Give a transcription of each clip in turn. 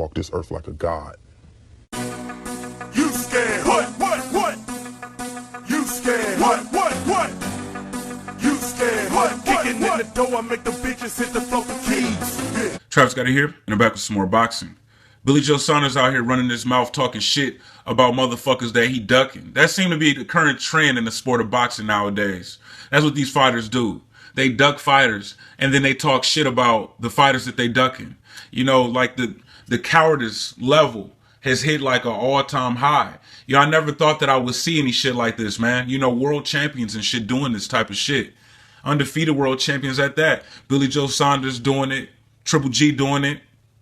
walk this earth like a god. You scared? What? You scared? What? You scared? What? Kicking in the door, I make the bitches hit the floor for keys. Yeah. Travis got it here, and I'm back with some more boxing. Billy Joe Saunders out here running his mouth talking shit about motherfuckers that he ducking. That seemed to be the current trend in the sport of boxing nowadays. That's what these fighters do. They duck fighters, and then they talk shit about the fighters that they ducking. You know, like the cowardice level has hit like an all-time high. You know, I never thought that I would see any shit like this, man. You know, world champions and shit doing this type of shit. Undefeated world champions at that. Billy Joe Saunders doing it. Triple G doing it.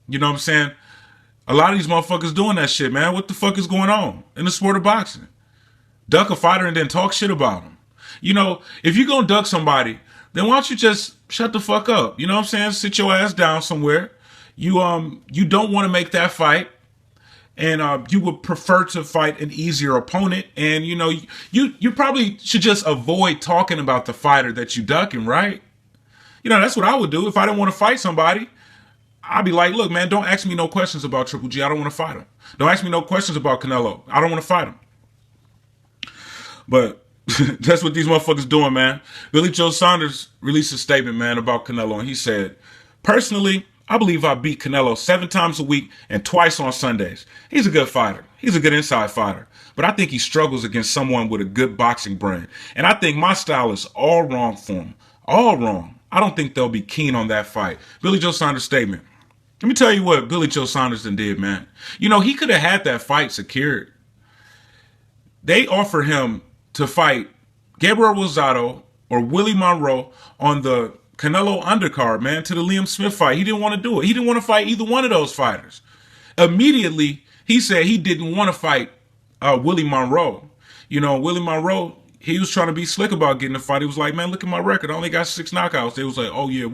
You know what I'm saying? A lot of these motherfuckers doing that shit, man. What the fuck is going on in the sport of boxing? Duck a fighter and then talk shit about him. You know, if you're going to duck somebody, then why don't you just shut the fuck up? You know what I'm saying? Sit your ass down somewhere. You don't want to make that fight. And you would prefer to fight an easier opponent. And, you know, you probably should just avoid talking about the fighter that you ducking, right? You know, that's what I would do if I didn't want to fight somebody. I'd be like, look, man, don't ask me no questions about Triple G. I don't want to fight him. Don't ask me no questions about Canelo. I don't want to fight him. But that's what these motherfuckers doing, man. Billy Joe Saunders released a statement, man, about Canelo. And he said, personally, I believe I beat Canelo 7 times a week and twice on Sundays. He's a good fighter. He's a good inside fighter. But I think he struggles against someone with a good boxing brain. And I think my style is all wrong for him. All wrong. I don't think they'll be keen on that fight. Billy Joe Saunders' statement. Let me tell you what Billy Joe Saunders did, man. You know, he could have had that fight secured. They offered him to fight Gabriel Rosado or Willie Monroe on the Canelo undercard, man, to the Liam Smith fight. He didn't want to do it. He didn't want to fight either one of those fighters. Immediately, he said he didn't want to fight Willie Monroe. You know, Willie Monroe, he was trying to be slick about getting the fight. He was like, man, look at my record. I only got 6 knockouts. They was like, oh, yeah,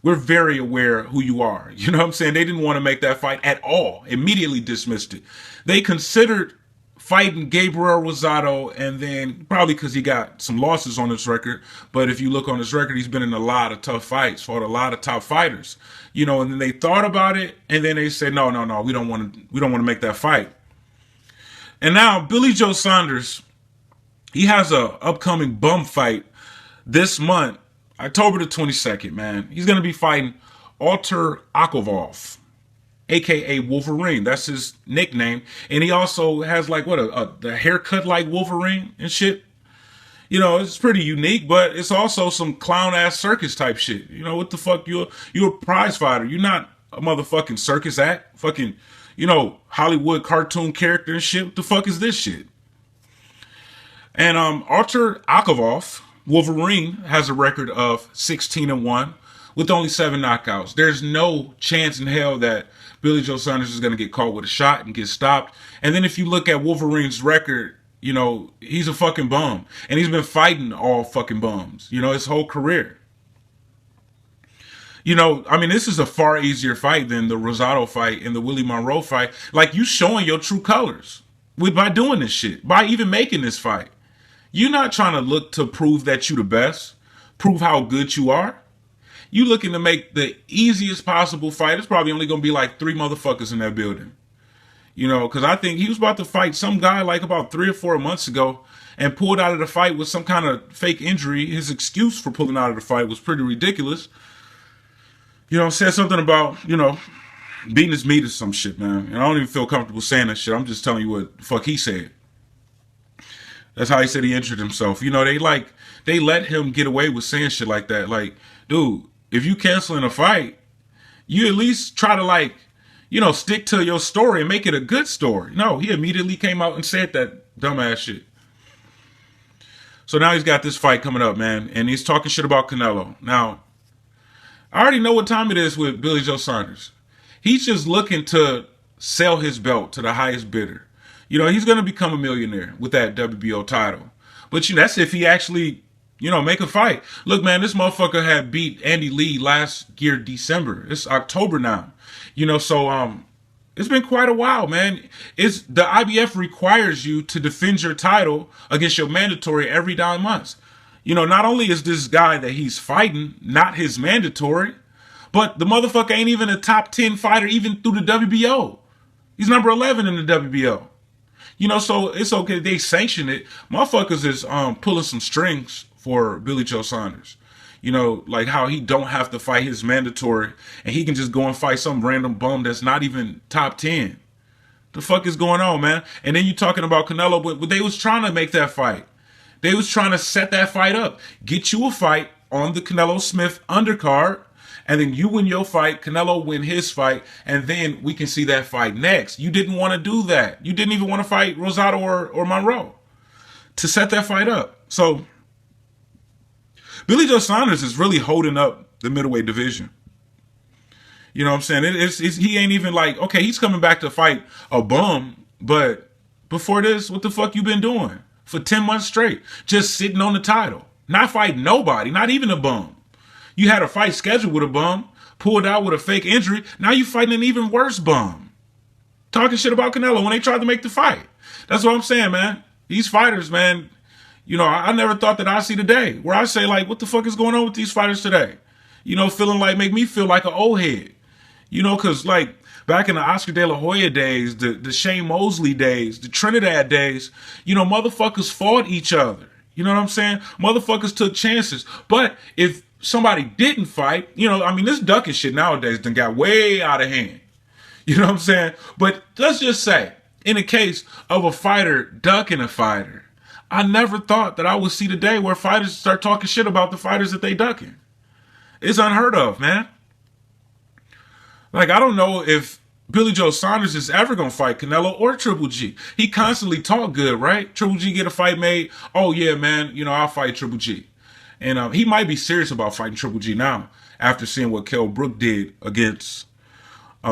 we're very aware who you are. You know what I'm saying? They didn't want to make that fight at all. Immediately dismissed it. They considered fighting Gabriel Rosado, and then probably because he got some losses on his record. But if you look on his record, he's been in a lot of tough fights, fought a lot of top fighters. You know, and then they thought about it, and then they said, no, we don't want to make that fight. And now Billy Joe Saunders, he has a upcoming bum fight this month, October the 22nd, man. He's going to be fighting Artur, a.k.a. Wolverine. That's his nickname. And he also has like, the haircut like Wolverine and shit. You know, it's pretty unique, but it's also some clown-ass circus type shit. You know, what the fuck? You're a prize fighter. You're not a motherfucking circus act. Fucking, you know, Hollywood cartoon character and shit. What the fuck is this shit? And Artur Wolverine has a record of 16-1 with only 7 knockouts. There's no chance in hell that Billy Joe Saunders is going to get caught with a shot and get stopped. And then if you look at Wolverine's record, you know, he's a fucking bum. And he's been fighting all fucking bums, you know, his whole career. You know, I mean, this is a far easier fight than the Rosado fight and the Willie Monroe fight. Like, you showing your true colors by doing this shit, by even making this fight. You're not trying to look to prove that you the best, prove how good you are. You looking to make the easiest possible fight. It's probably only going to be like 3 motherfuckers in that building. You know, because I think he was about to fight some guy like about 3 or 4 months ago and pulled out of the fight with some kind of fake injury. His excuse for pulling out of the fight was pretty ridiculous. You know, said something about, you know, beating his meat or some shit, man. And I don't even feel comfortable saying that shit. I'm just telling you what the fuck he said. That's how he said he injured himself. You know, they let him get away with saying shit like that. Like, dude, if you canceling a fight, you at least try to, like, you know, stick to your story and make it a good story. No, he immediately came out and said that dumbass shit. So now he's got this fight coming up, man, and he's talking shit about Canelo. Now, I already know what time it is with Billy Joe Saunders. He's just looking to sell his belt to the highest bidder. You know, he's going to become a millionaire with that WBO title. But, you know, that's if he actually, you know, make a fight. Look, man, this motherfucker had beat Andy Lee last year, December. It's October now. You know, so it's been quite a while, man. The IBF requires you to defend your title against your mandatory every 9 months. You know, not only is this guy that he's fighting not his mandatory, But the motherfucker ain't even a top 10 fighter even through the WBO. He's number 11 in the WBO. You know, so it's okay. They sanction it. Motherfuckers is pulling some strings for Billy Joe Saunders. You know, like how he don't have to fight his mandatory and he can just go and fight some random bum that's not even top 10. The fuck is going on, man? And then you talking about Canelo, but they was trying to make that fight. They was trying to set that fight up. Get you a fight on the Canelo Smith undercard, and then you win your fight, Canelo win his fight, and then we can see that fight next. You didn't want to do that. You didn't even want to fight Rosado or Monroe to set that fight up. So Billy Joe Saunders is really holding up the middleweight division. You know what I'm saying? He ain't even like, okay, he's coming back to fight a bum, but before this, what the fuck you been doing for 10 months straight? Just sitting on the title, not fighting nobody, not even a bum. You had a fight scheduled with a bum, pulled out with a fake injury. Now you fighting an even worse bum. Talking shit about Canelo when they tried to make the fight. That's what I'm saying, man. These fighters, man, you know, I never thought that I'd see the day where I say, like, what the fuck is going on with these fighters today? You know, feeling like, make me feel like an old head. You know, because, like, back in the Oscar De La Hoya days, the Shane Mosley days, the Trinidad days, you know, motherfuckers fought each other. You know what I'm saying? Motherfuckers took chances. But if somebody didn't fight, you know, I mean, this ducking shit nowadays done got way out of hand. You know what I'm saying? But let's just say, in the case of a fighter ducking a fighter, I never thought that I would see the day where fighters start talking shit about the fighters that they ducking. It's unheard of, man. Like, I don't know if Billy Joe Saunders is ever going to fight Canelo or Triple G. He constantly talk good, right? Triple G get a fight made. Oh, yeah, man, you know, I'll fight Triple G. And he might be serious about fighting Triple G now after seeing what Kell Brook did against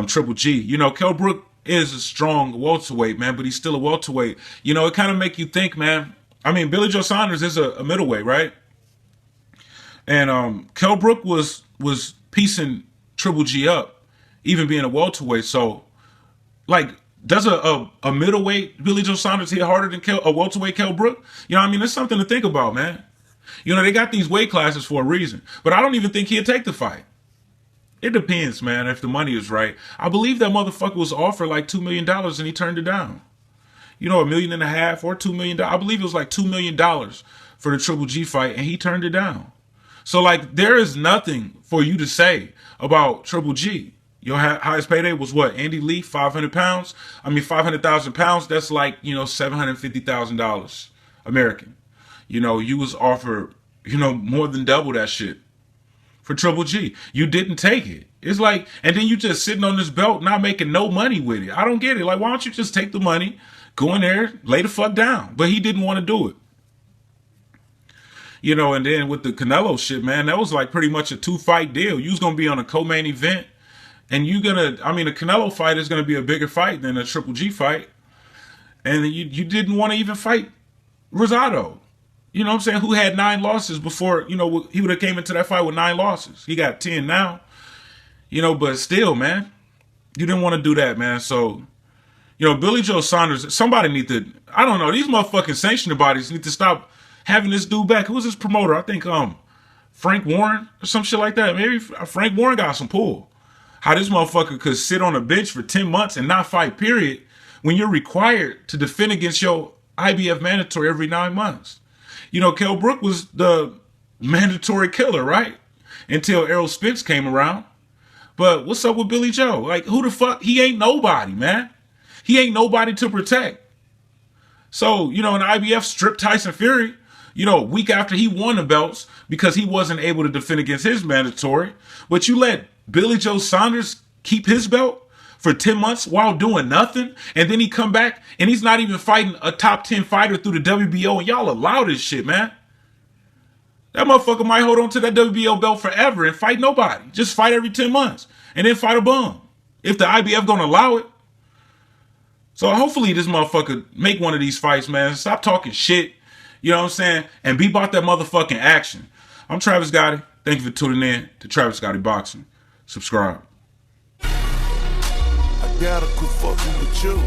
Triple G. You know, Kell Brook is a strong welterweight, man, but he's still a welterweight. You know, it kind of make you think, man. I mean, Billy Joe Saunders is a middleweight, right? And Kell Brook was piecing Triple G up, even being a welterweight. So, like, does a middleweight Billy Joe Saunders hit harder than a welterweight Kell Brook? You know what I mean? That's something to think about, man. You know, they got these weight classes for a reason. But I don't even think he'll take the fight. It depends, man, if the money is right. I believe that motherfucker was offered like $2 million and he turned it down. You know, $1.5 million or $2 million. I believe it was like $2 million for the Triple G fight, and he turned it down. So, like, there is nothing for you to say about Triple G. Your highest payday was what? Andy Lee, 500 pounds? I mean, 500,000 pounds, that's like, you know, $750,000 American. You know, you was offered, you know, more than double that shit for Triple G. You didn't take it. It's like, and then you just sitting on this belt, not making no money with it. I don't get it. Like, why don't you just take the money, go in there, lay the fuck down? But he didn't want to do it. You know, and then with the Canelo shit, man, that was like pretty much a 2-fight deal. You was going to be on a co-main event, and you gonna, I mean, a Canelo fight is going to be a bigger fight than a Triple G fight. And you didn't want to even fight Rosado. You know what I'm saying? Who had 9 losses before, you know, he would have came into that fight with 9 losses. He got 10 now. You know, but still, man, you didn't want to do that, man. So, you know, Billy Joe Saunders, somebody need to, I don't know, these motherfucking sanctioning bodies need to stop having this dude back. Who was this promoter? I think Frank Warren or some shit like that. Maybe Frank Warren got some pull. How this motherfucker could sit on a bench for 10 months and not fight, period, when you're required to defend against your IBF mandatory every 9 months. You know, Kell Brook was the mandatory killer, right? Until Errol Spence came around. But what's up with Billy Joe? Like, who the fuck? He ain't nobody, man. He ain't nobody to protect. So, you know, an IBF stripped Tyson Fury, you know, a week after he won the belts because he wasn't able to defend against his mandatory. But you let Billy Joe Saunders keep his belt for 10 months while doing nothing, and then he come back and he's not even fighting a top 10 fighter through the WBO, and y'all allow this shit, man. That motherfucker might hold on to that WBO belt forever and fight nobody. Just fight every 10 months and then fight a bum if the IBF gonna allow it. So hopefully this motherfucker make one of these fights, man. Stop talking shit, you know what I'm saying, and be about that motherfucking action. I'm Travis Gotti. Thank you for tuning in to Travis Gotti Boxing. Subscribe. I gotta quit fucking with you.